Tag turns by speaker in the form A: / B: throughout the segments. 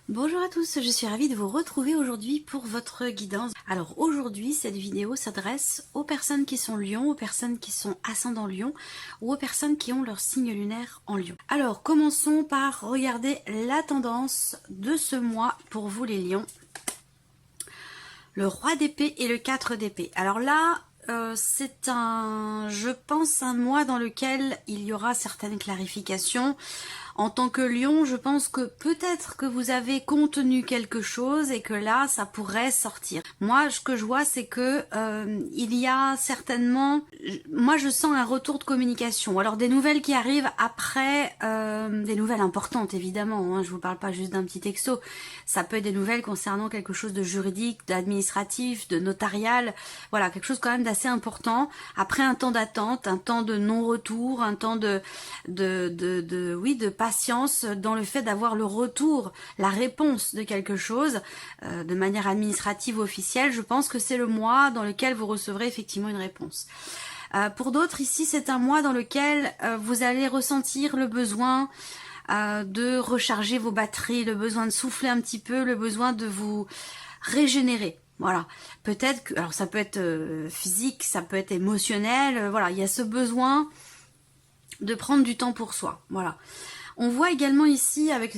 A: Bonjour à tous, je suis ravie de vous retrouver aujourd'hui pour votre guidance. Alors aujourd'hui, cette vidéo s'adresse aux personnes qui sont Lion, aux personnes qui sont ascendant Lion ou aux personnes qui ont leur signe lunaire en Lion. Alors commençons par regarder la tendance de ce mois pour vous les Lions. Le roi d'épée et le 4 d'épée. Alors là, c'est je pense, un mois dans lequel il y aura certaines clarifications. En tant que Lion, je pense que peut-être que vous avez contenu quelque chose et que là, ça pourrait sortir. Moi, ce que je vois, c'est que il y a certainement... Moi, je sens un retour de communication. Alors, des nouvelles qui arrivent après, des nouvelles importantes, évidemment. Hein, je vous parle pas juste d'un petit texto. Ça peut être des nouvelles concernant quelque chose de juridique, d'administratif, de notarial. Voilà, quelque chose quand même d'assez important. Après un temps d'attente, un temps de non-retour, un temps de patience dans le fait d'avoir le retour, la réponse de quelque chose de manière administrative officielle. Je pense que c'est le mois dans lequel vous recevrez effectivement une réponse. Pour d'autres, ici, c'est un mois dans lequel vous allez ressentir le besoin de recharger vos batteries, le besoin de souffler un petit peu, le besoin de vous régénérer. Voilà, peut-être que, alors ça peut être physique, ça peut être émotionnel, voilà, il y a ce besoin de prendre du temps pour soi, voilà. On voit également ici, avec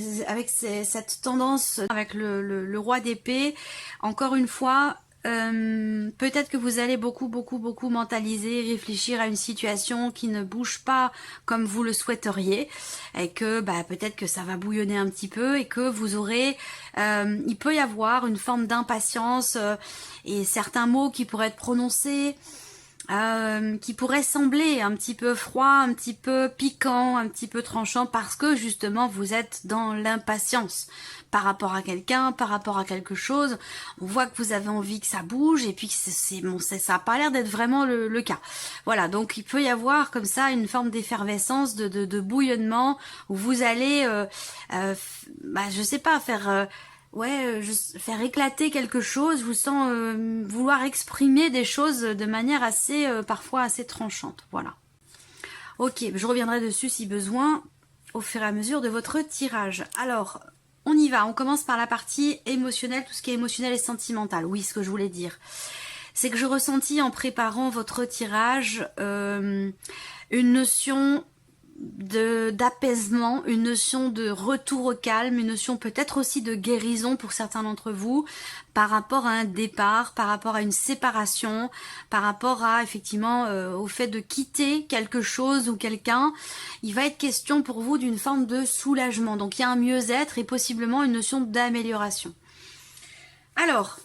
A: cette tendance, avec le roi d'épée, encore une fois, peut-être que vous allez beaucoup mentaliser, réfléchir à une situation qui ne bouge pas comme vous le souhaiteriez, et que peut-être que ça va bouillonner un petit peu, et que vous aurez, il peut y avoir une forme d'impatience, et certains mots qui pourraient être prononcés, qui pourrait sembler un petit peu froid, un petit peu piquant, un petit peu tranchant, parce que justement vous êtes dans l'impatience par rapport à quelqu'un, par rapport à quelque chose. On voit que vous avez envie que ça bouge, et puis bon, ça n'a pas l'air d'être vraiment le cas. Voilà, donc il peut y avoir comme ça une forme d'effervescence, de bouillonnement, où vous allez, je sais pas, faire... faire éclater quelque chose. Je vous sens vouloir exprimer des choses de manière assez, parfois assez tranchante. Voilà. Ok, je reviendrai dessus si besoin au fur et à mesure de votre tirage. Alors, on y va. On commence par la partie émotionnelle, tout ce qui est émotionnel et sentimental. Oui, ce que je voulais dire, c'est que je ressentis en préparant votre tirage une notion d'apaisement, une notion de retour au calme, une notion peut-être aussi de guérison pour certains d'entre vous par rapport à un départ, par rapport à une séparation, par rapport à effectivement au fait de quitter quelque chose ou quelqu'un. Il va être question pour vous d'une forme de soulagement, donc il y a un mieux-être et possiblement une notion d'amélioration. Alors,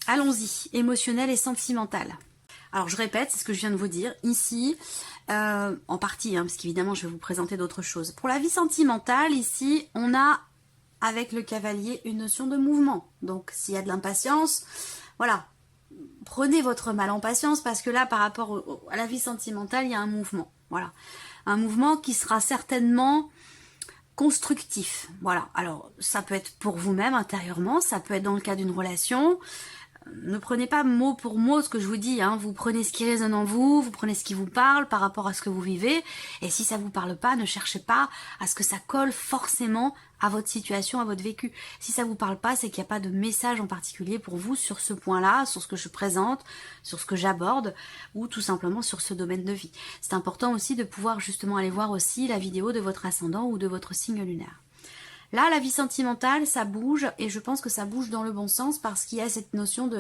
A: allons-y, émotionnel et sentimental. Alors je répète, c'est ce que je viens de vous dire ici, en partie, parce qu'évidemment je vais vous présenter d'autres choses. Pour la vie sentimentale, ici, on a, avec le cavalier, une notion de mouvement. Donc s'il y a de l'impatience, voilà, prenez votre mal en patience, parce que là, par rapport à la vie sentimentale, il y a un mouvement. Voilà, un mouvement qui sera certainement constructif. Voilà, alors ça peut être pour vous-même intérieurement, ça peut être dans le cas d'une relation. Ne prenez pas mot pour mot ce que je vous dis, hein. Vous prenez ce qui résonne en vous, vous prenez ce qui vous parle par rapport à ce que vous vivez, et si ça vous parle pas, ne cherchez pas à ce que ça colle forcément à votre situation, à votre vécu. Si ça vous parle pas, c'est qu'il n'y a pas de message en particulier pour vous sur ce point-là, sur ce que je présente, sur ce que j'aborde, ou tout simplement sur ce domaine de vie. C'est important aussi de pouvoir justement aller voir aussi la vidéo de votre ascendant ou de votre signe lunaire. Là, la vie sentimentale, ça bouge, et je pense que ça bouge dans le bon sens, parce qu'il y a cette notion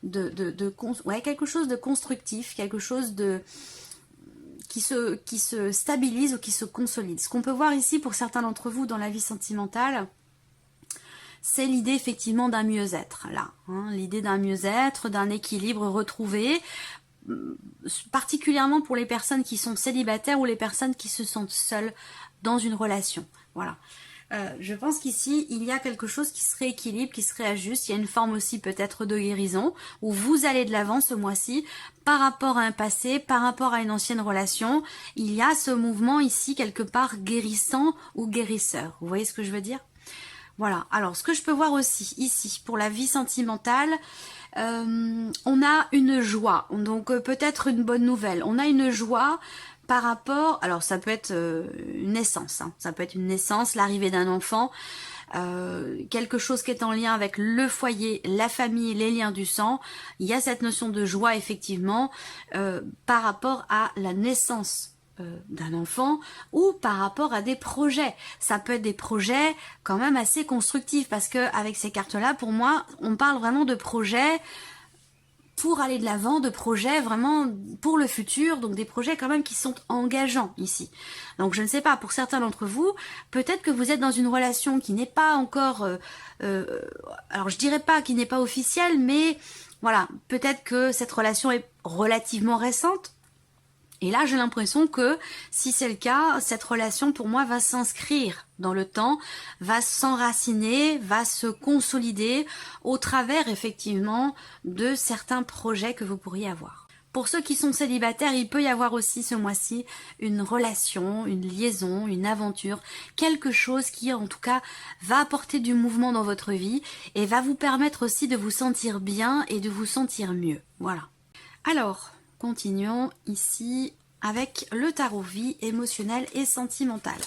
A: quelque chose de constructif, quelque chose qui se stabilise ou qui se consolide. Ce qu'on peut voir ici pour certains d'entre vous dans la vie sentimentale, c'est l'idée effectivement d'un mieux-être, là, hein, l'idée d'un mieux-être, d'un équilibre retrouvé, particulièrement pour les personnes qui sont célibataires ou les personnes qui se sentent seules dans une relation. Voilà. Je pense qu'ici, il y a quelque chose qui se rééquilibre, qui se réajuste. Il y a une forme aussi peut-être de guérison, où vous allez de l'avant ce mois-ci, par rapport à un passé, par rapport à une ancienne relation. Il y a ce mouvement ici, quelque part, guérissant ou guérisseur. Vous voyez ce que je veux dire ? Voilà. Alors, ce que je peux voir aussi, ici, pour la vie sentimentale, on a une joie. Donc, peut-être une bonne nouvelle. On a une joie par rapport, alors ça peut être une naissance, hein, ça peut être une naissance, l'arrivée d'un enfant, quelque chose qui est en lien avec le foyer, la famille, les liens du sang. Il y a cette notion de joie effectivement par rapport à la naissance d'un enfant ou par rapport à des projets. Ça peut être des projets quand même assez constructifs parce que avec ces cartes-là, pour moi, on parle vraiment de projets pour aller de l'avant, de projets vraiment pour le futur, donc des projets quand même qui sont engageants ici. Donc je ne sais pas, pour certains d'entre vous, peut-être que vous êtes dans une relation qui n'est pas encore, alors je dirais pas qui n'est pas officielle, mais voilà, peut-être que cette relation est relativement récente. Et là, j'ai l'impression que, si c'est le cas, cette relation, pour moi, va s'inscrire dans le temps, va s'enraciner, va se consolider au travers, effectivement, de certains projets que vous pourriez avoir. Pour ceux qui sont célibataires, il peut y avoir aussi ce mois-ci une relation, une liaison, une aventure, quelque chose qui, en tout cas, va apporter du mouvement dans votre vie et va vous permettre aussi de vous sentir bien et de vous sentir mieux. Voilà. Alors, continuons ici avec le tarot vie émotionnelle et sentimentale.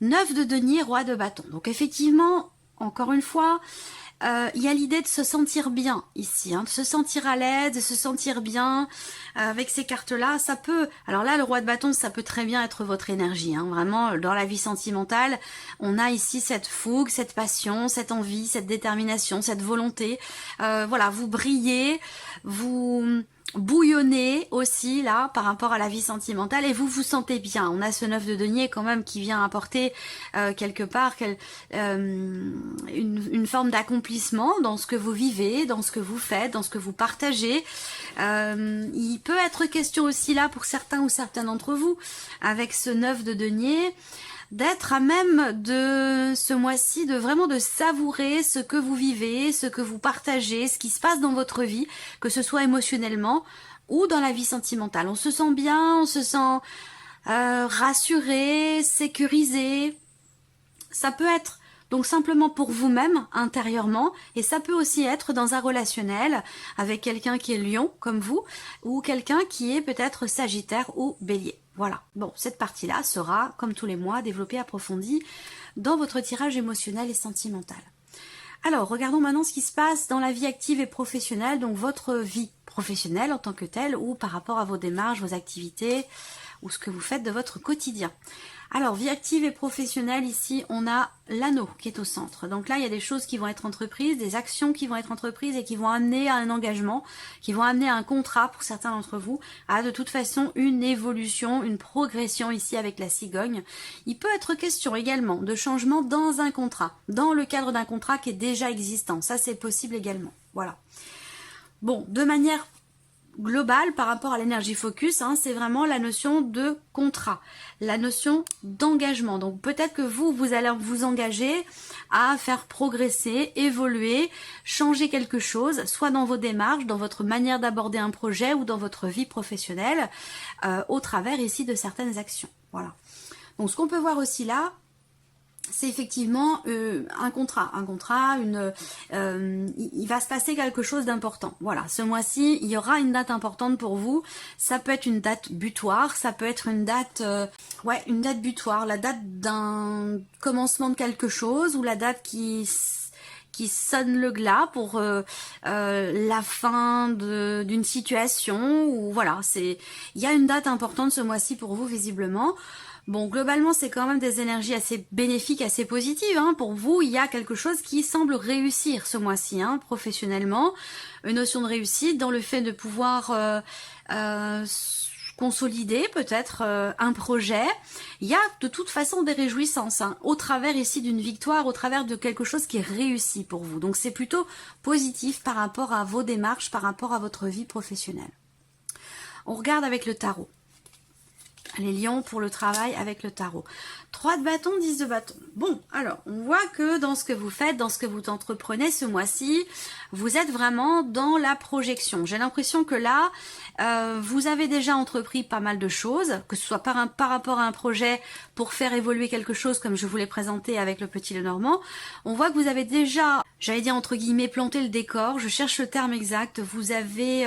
A: 9 de denier, roi de bâton. Donc effectivement, encore une fois, il y a l'idée de se sentir bien ici, de se sentir à l'aise, de se sentir bien avec ces cartes-là. Ça peut, alors là, le roi de bâton, ça peut très bien être votre énergie. Vraiment, dans la vie sentimentale, on a ici cette fougue, cette passion, cette envie, cette détermination, cette volonté. Voilà, vous brillez, vous bouillonnez aussi là par rapport à la vie sentimentale et vous vous sentez bien. On a ce 9 de denier quand même qui vient apporter quelque part une forme d'accomplissement dans ce que vous vivez, dans ce que vous faites, dans ce que vous partagez. Il peut être question aussi là pour certains ou certaines d'entre vous avec ce 9 de denier d'être à même de ce mois-ci, de vraiment de savourer ce que vous vivez, ce que vous partagez, ce qui se passe dans votre vie, que ce soit émotionnellement ou dans la vie sentimentale. On se sent bien, on se sent rassuré, sécurisé. Ça peut être donc simplement pour vous-même, intérieurement, et ça peut aussi être dans un relationnel avec quelqu'un qui est lion, comme vous, ou quelqu'un qui est peut-être sagittaire ou bélier. Voilà. Bon, cette partie-là sera, comme tous les mois, développée, approfondie dans votre tirage émotionnel et sentimental. Alors, regardons maintenant ce qui se passe dans la vie active et professionnelle, donc votre vie professionnelle en tant que telle, ou par rapport à vos démarches, vos activités, ou ce que vous faites de votre quotidien. Alors, vie active et professionnelle, ici, on a l'anneau qui est au centre. Donc là, il y a des choses qui vont être entreprises, des actions qui vont être entreprises et qui vont amener à un engagement, qui vont amener à un contrat pour certains d'entre vous, à de toute façon une évolution, une progression ici avec la cigogne. Il peut être question également de changement dans un contrat, dans le cadre d'un contrat qui est déjà existant. Ça, c'est possible également. Voilà. Bon, de manière global par rapport à l'énergie focus, c'est vraiment la notion de contrat, la notion d'engagement. Donc peut-être que vous allez vous engager à faire progresser, évoluer, changer quelque chose, soit dans vos démarches, dans votre manière d'aborder un projet ou dans votre vie professionnelle, au travers ici de certaines actions. Voilà. Donc ce qu'on peut voir aussi là, c'est effectivement un contrat, il va se passer quelque chose d'important. Voilà, ce mois-ci, il y aura une date importante pour vous. Ça peut être une date butoir, ça peut être une date, une date butoir, la date d'un commencement de quelque chose ou la date qui sonne le glas pour la fin d'une situation ou voilà, il y a une date importante ce mois-ci pour vous visiblement. Bon, globalement, c'est quand même des énergies assez bénéfiques, assez positives. Pour vous, il y a quelque chose qui semble réussir ce mois-ci, professionnellement. Une notion de réussite dans le fait de pouvoir consolider peut-être un projet. Il y a de toute façon des réjouissances, au travers ici d'une victoire, au travers de quelque chose qui est réussi pour vous. Donc c'est plutôt positif par rapport à vos démarches, par rapport à votre vie professionnelle. On regarde avec le tarot. Les lions pour le travail avec le tarot. 3 de bâton, 10 de bâton. Bon, alors, on voit que dans ce que vous faites, dans ce que vous entreprenez ce mois-ci, vous êtes vraiment dans la projection. J'ai l'impression que là, vous avez déjà entrepris pas mal de choses, que ce soit par rapport à un projet pour faire évoluer quelque chose comme je vous l'ai présenté avec le petit Lenormand. On voit que vous avez déjà, j'allais dire entre guillemets, planté le décor. Je cherche le terme exact. Vous avez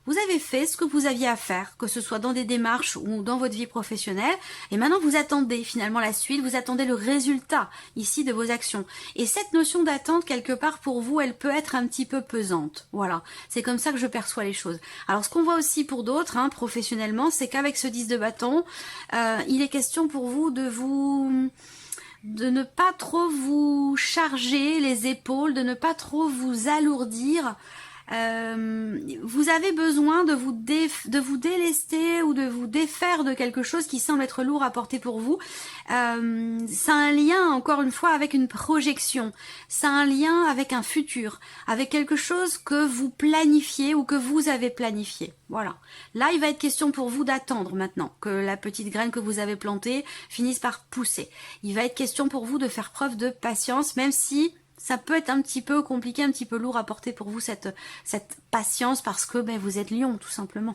A: Vous avez fait ce que vous aviez à faire, que ce soit dans des démarches ou dans votre vie professionnelle, et maintenant vous attendez finalement la suite, vous attendez le résultat ici de vos actions. Et cette notion d'attente, quelque part pour vous, elle peut être un petit peu pesante. Voilà, c'est comme ça que je perçois les choses. Alors ce qu'on voit aussi pour d'autres, hein, professionnellement, c'est qu'avec ce 10 de bâton, il est question pour vous de ne pas trop vous charger les épaules, de ne pas trop vous alourdir. Vous avez besoin de vous délester ou de vous défaire de quelque chose qui semble être lourd à porter pour vous. C'est un lien, encore une fois, avec une projection. C'est un lien avec un futur, avec quelque chose que vous planifiez ou que vous avez planifié. Voilà. Là, il va être question pour vous d'attendre maintenant que la petite graine que vous avez plantée finisse par pousser. Il va être question pour vous de faire preuve de patience, même si ça peut être un petit peu compliqué, un petit peu lourd à porter pour vous cette patience parce que vous êtes lion tout simplement.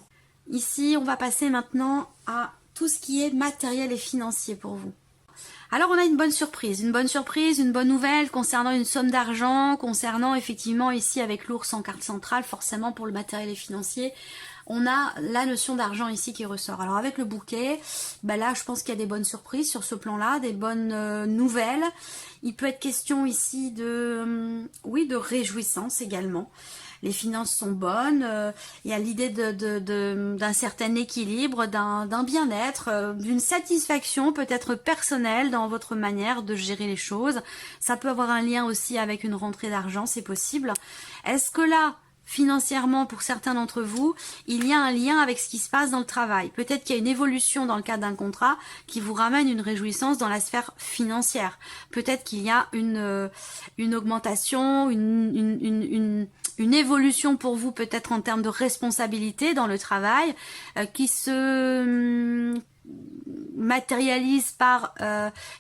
A: Ici, on va passer maintenant à tout ce qui est matériel et financier pour vous. Alors on a une bonne surprise, une bonne nouvelle concernant une somme d'argent, concernant effectivement ici avec l'ours en carte centrale, forcément pour le matériel et financier. On a la notion d'argent ici qui ressort. Alors avec le bouquet, là je pense qu'il y a des bonnes surprises sur ce plan-là, des bonnes nouvelles. Il peut être question ici de réjouissance également. Les finances sont bonnes, il y a l'idée d'un certain équilibre, d'un bien-être, d'une satisfaction peut-être personnelle dans votre manière de gérer les choses. Ça peut avoir un lien aussi avec une rentrée d'argent, c'est possible. Est-ce que là, financièrement, pour certains d'entre vous, il y a un lien avec ce qui se passe dans le travail. Peut-être qu'il y a une évolution dans le cadre d'un contrat qui vous ramène une réjouissance dans la sphère financière. Peut-être qu'il y a une augmentation, une évolution pour vous, peut-être en termes de responsabilité dans le travail, qui se matérialise par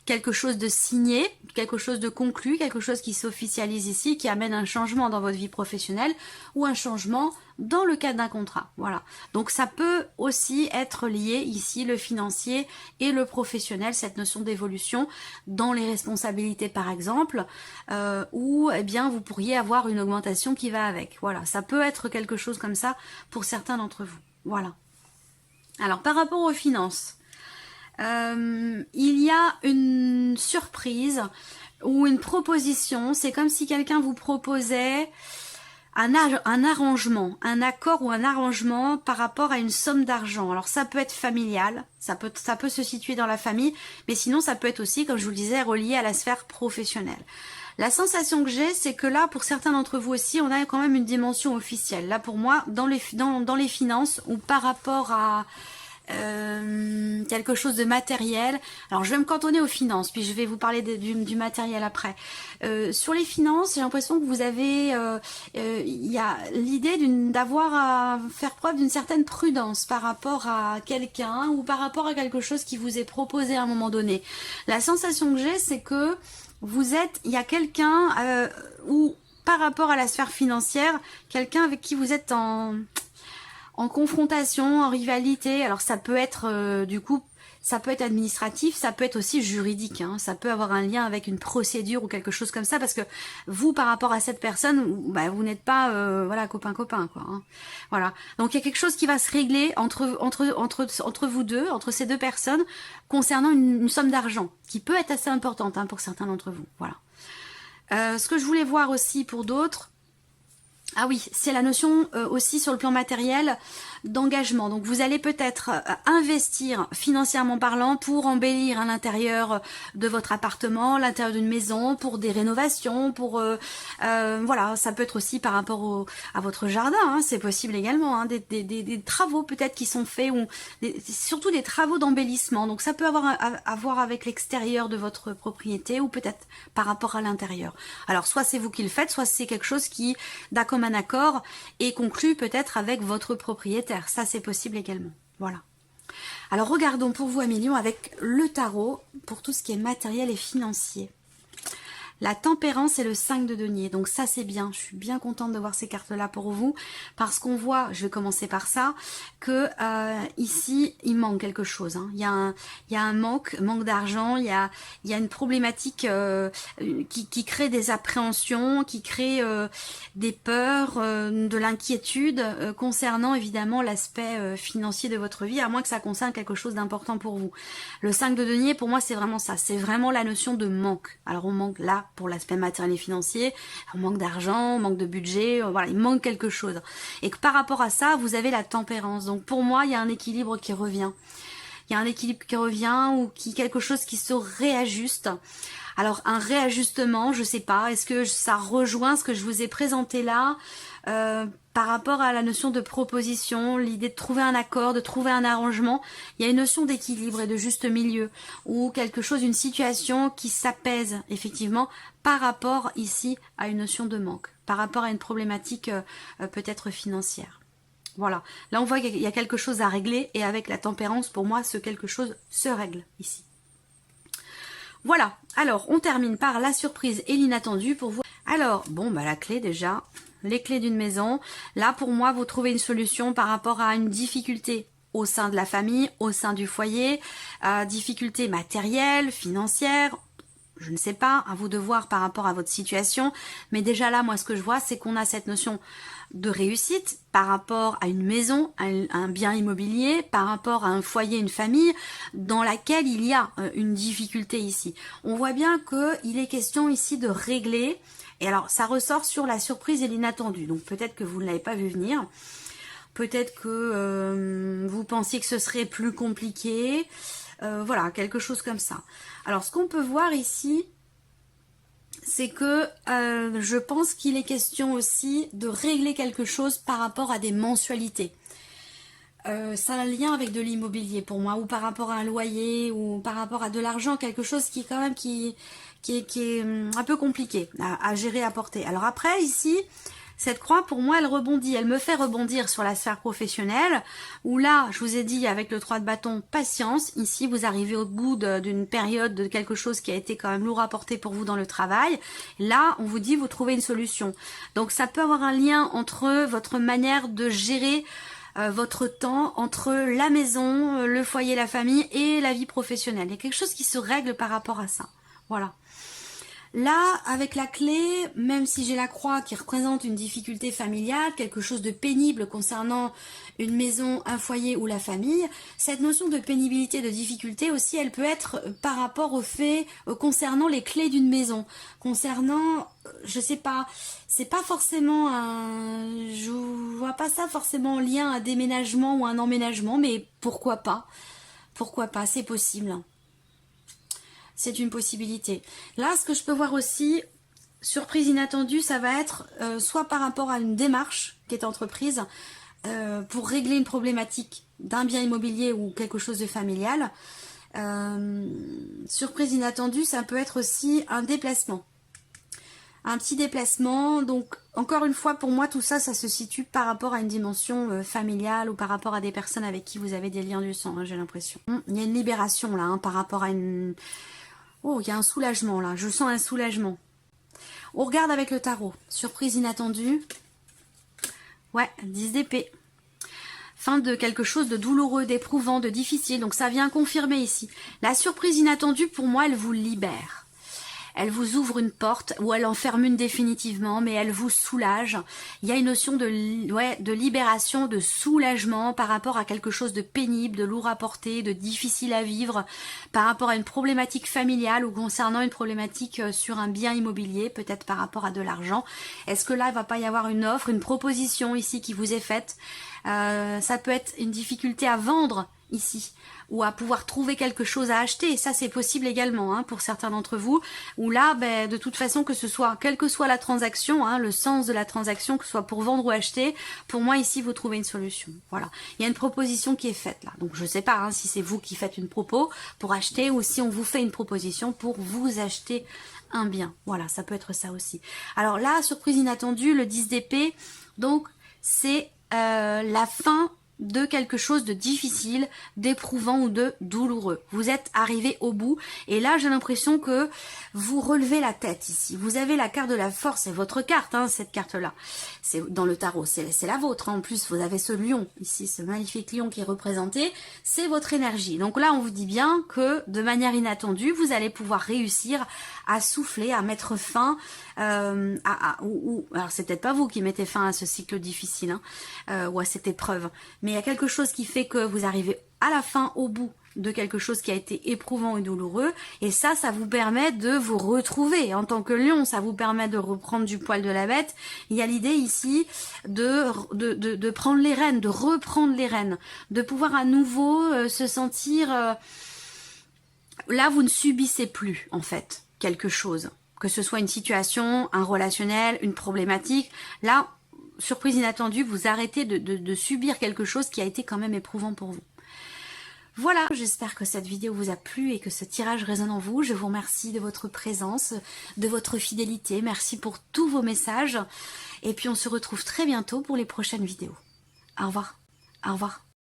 A: quelque chose de signé, quelque chose de conclu, quelque chose qui s'officialise ici, qui amène un changement dans votre vie professionnelle ou un changement dans le cadre d'un contrat. Voilà. Donc ça peut aussi être lié ici, le financier et le professionnel, cette notion d'évolution dans les responsabilités par exemple, où vous pourriez avoir une augmentation qui va avec. Voilà, ça peut être quelque chose comme ça pour certains d'entre vous. Voilà. Alors par rapport aux finances, il y a une surprise ou une proposition, c'est comme si quelqu'un vous proposait un arrangement, un accord ou un arrangement par rapport à une somme d'argent. Alors ça peut être familial, ça peut se situer dans la famille, mais sinon ça peut être aussi, comme je vous le disais, relié à la sphère professionnelle. La sensation que j'ai, c'est que là, pour certains d'entre vous aussi, on a quand même une dimension officielle. Là, pour moi, dans les finances ou par rapport à quelque chose de matériel. Alors je vais me cantonner aux finances, puis je vais vous parler du matériel après. Sur les finances, j'ai l'impression que vous avez, il y a l'idée d'avoir à faire preuve d'une certaine prudence par rapport à quelqu'un ou par rapport à quelque chose qui vous est proposé à un moment donné. La sensation que j'ai, c'est que il y a quelqu'un ou par rapport à la sphère financière, quelqu'un avec qui vous êtes en confrontation, en rivalité. Alors ça peut être ça peut être administratif, ça peut être aussi juridique, hein. Ça peut avoir un lien avec une procédure ou quelque chose comme ça, parce que vous, par rapport à cette personne, vous n'êtes pas copain quoi, hein. Voilà. Donc il y a quelque chose qui va se régler entre vous deux, entre ces deux personnes, concernant une somme d'argent qui peut être assez importante, hein, pour certains d'entre vous. Voilà. Ce que je voulais voir aussi pour d'autres. Ah oui, c'est la notion aussi sur le plan matériel d'engagement. Donc vous allez peut-être investir financièrement parlant pour embellir à l'intérieur de votre appartement, l'intérieur d'une maison, pour des rénovations, pour ça peut être aussi par rapport à votre jardin, hein, c'est possible également, hein, des travaux peut-être qui sont faits, ou surtout des travaux d'embellissement. Donc ça peut avoir à voir avec l'extérieur de votre propriété ou peut-être par rapport à l'intérieur. Alors soit c'est vous qui le faites, soit c'est quelque chose qui comme un accord et conclu peut-être avec votre propriétaire. Ça, c'est possible également. Voilà. Alors, regardons pour vous, Amélion, avec le tarot, pour tout ce qui est matériel et financier. la tempérance et le 5 de denier. Donc ça c'est bien, je suis bien contente de voir ces cartes-là pour vous, parce qu'on voit, je vais commencer par ça, que ici il manque quelque chose. Hein. Il y a un manque d'argent, il y a une problématique qui crée des appréhensions, qui crée des peurs, de l'inquiétude concernant évidemment l'aspect financier de votre vie, à moins que ça concerne quelque chose d'important pour vous. Le 5 de denier, pour moi, c'est vraiment ça. C'est vraiment la notion de manque. Alors, on manque là pour l'aspect matériel et financier. On manque d'argent, on manque de budget. Voilà, il manque quelque chose. Et que par rapport à ça, vous avez la tempérance. Donc, pour moi, il y a un équilibre qui revient. Il y a un équilibre qui revient ou quelque chose qui se réajuste. Alors, un réajustement, je sais pas. Est-ce que ça rejoint ce que je vous ai présenté là par rapport à la notion de proposition, l'idée de trouver un accord, de trouver un arrangement? Il y a une notion d'équilibre et de juste milieu, ou quelque chose, une situation qui s'apaise effectivement par rapport ici à une notion de manque, par rapport à une problématique peut-être financière. Voilà, là on voit qu'il y a quelque chose à régler, et avec la tempérance, pour moi, ce quelque chose se règle ici. Voilà, alors on termine par la surprise et l'inattendu pour vous. Alors, bon, bah la clé déjà, les clés d'une maison. Là, pour moi, vous trouvez une solution par rapport à une difficulté au sein de la famille, au sein du foyer, difficulté matérielle, financière, je ne sais pas, à vous de voir par rapport à votre situation. Mais déjà là, moi, ce que je vois, c'est qu'on a cette notion de réussite par rapport à une maison, un bien immobilier, par rapport à un foyer, une famille, dans laquelle il y a une difficulté ici. On voit bien qu'il est question ici de régler. Et alors, ça ressort sur la surprise et l'inattendu. Donc, peut-être que vous ne l'avez pas vu venir. Peut-être que vous pensiez que ce serait plus compliqué. Voilà, quelque chose comme ça. Alors, ce qu'on peut voir ici, c'est que je pense qu'il est question aussi de régler quelque chose par rapport à des mensualités. Ça a un lien avec de l'immobilier pour moi, ou par rapport à un loyer, ou par rapport à de l'argent, quelque chose qui quand même qui est un peu compliqué à gérer, à porter. Alors après, ici, cette croix, pour moi, elle rebondit. Elle me fait rebondir sur la sphère professionnelle, où là, je vous ai dit, avec le 3 de bâton, patience. Ici, vous arrivez au bout d'une période, de quelque chose qui a été quand même lourd à porter pour vous dans le travail. Là, on vous dit, vous trouvez une solution. Donc, ça peut avoir un lien entre votre manière de gérer votre temps, entre la maison, le foyer, la famille et la vie professionnelle. Il y a quelque chose qui se règle par rapport à ça. Voilà. Là, avec la clé, même si j'ai la croix qui représente une difficulté familiale, quelque chose de pénible concernant une maison, un foyer ou la famille, cette notion de pénibilité, de difficulté aussi, elle peut être par rapport au fait concernant les clés d'une maison, concernant, je sais pas, c'est pas forcément je vois pas ça forcément en lien à un déménagement ou un emménagement, mais pourquoi pas, c'est possible. C'est une possibilité. Là, ce que je peux voir aussi, surprise inattendue, ça va être soit par rapport à une démarche qui est entreprise pour régler une problématique d'un bien immobilier ou quelque chose de familial. Surprise inattendue, ça peut être aussi un déplacement. Un petit déplacement. Donc, encore une fois, pour moi, tout ça, ça se situe par rapport à une dimension familiale ou par rapport à des personnes avec qui vous avez des liens du sang, hein, j'ai l'impression. Il y a une libération là, hein, par rapport à une... Oh, il y a un soulagement là, je sens un soulagement. On regarde avec le tarot. Surprise inattendue. Ouais, 10 d'épée. Fin de quelque chose de douloureux, d'éprouvant, de difficile. Donc ça vient confirmer ici. La surprise inattendue, pour moi, elle vous libère. Elle vous ouvre une porte ou elle en ferme une définitivement, mais elle vous soulage. Il y a une notion de libération, de soulagement par rapport à quelque chose de pénible, de lourd à porter, de difficile à vivre, par rapport à une problématique familiale ou concernant une problématique sur un bien immobilier, peut-être par rapport à de l'argent. Est-ce que là, il va pas y avoir une offre, une proposition ici qui vous est faite? Ça peut être une difficulté à vendre ici, ou à pouvoir trouver quelque chose à acheter, et ça c'est possible également hein, pour certains d'entre vous, où là de toute façon, que ce soit, quelle que soit la transaction, hein, le sens de la transaction, que ce soit pour vendre ou acheter, pour moi ici vous trouvez une solution. Voilà, il y a une proposition qui est faite là, donc je sais pas hein, si c'est vous qui faites une propos pour acheter ou si on vous fait une proposition pour vous acheter un bien. Voilà, ça peut être ça aussi. Alors là, surprise inattendue, le 10 d'épée, donc c'est la fin de quelque chose de difficile, d'éprouvant ou de douloureux. Vous êtes arrivé au bout et là j'ai l'impression que vous relevez la tête ici. Vous avez la carte de la force, c'est votre carte, hein, cette carte-là. C'est dans le tarot, c'est la vôtre. Hein. En plus, vous avez ce lion ici, ce magnifique lion qui est représenté. C'est votre énergie. Donc là, on vous dit bien que de manière inattendue, vous allez pouvoir réussir à souffler, à mettre fin alors c'est peut-être pas vous qui mettez fin à ce cycle difficile hein, ou à cette épreuve, mais il y a quelque chose qui fait que vous arrivez à la fin, au bout de quelque chose qui a été éprouvant et douloureux, et ça vous permet de vous retrouver en tant que lion, ça vous permet de reprendre du poil de la bête. Il y a l'idée ici de prendre les rênes, de reprendre les rênes, de pouvoir à nouveau se sentir... là, vous ne subissez plus, en fait, quelque chose. Que ce soit une situation, un relationnel, une problématique. Là, surprise inattendue, vous arrêtez de subir quelque chose qui a été quand même éprouvant pour vous. Voilà, j'espère que cette vidéo vous a plu et que ce tirage résonne en vous. Je vous remercie de votre présence, de votre fidélité. Merci pour tous vos messages. Et puis on se retrouve très bientôt pour les prochaines vidéos. Au revoir. Au revoir.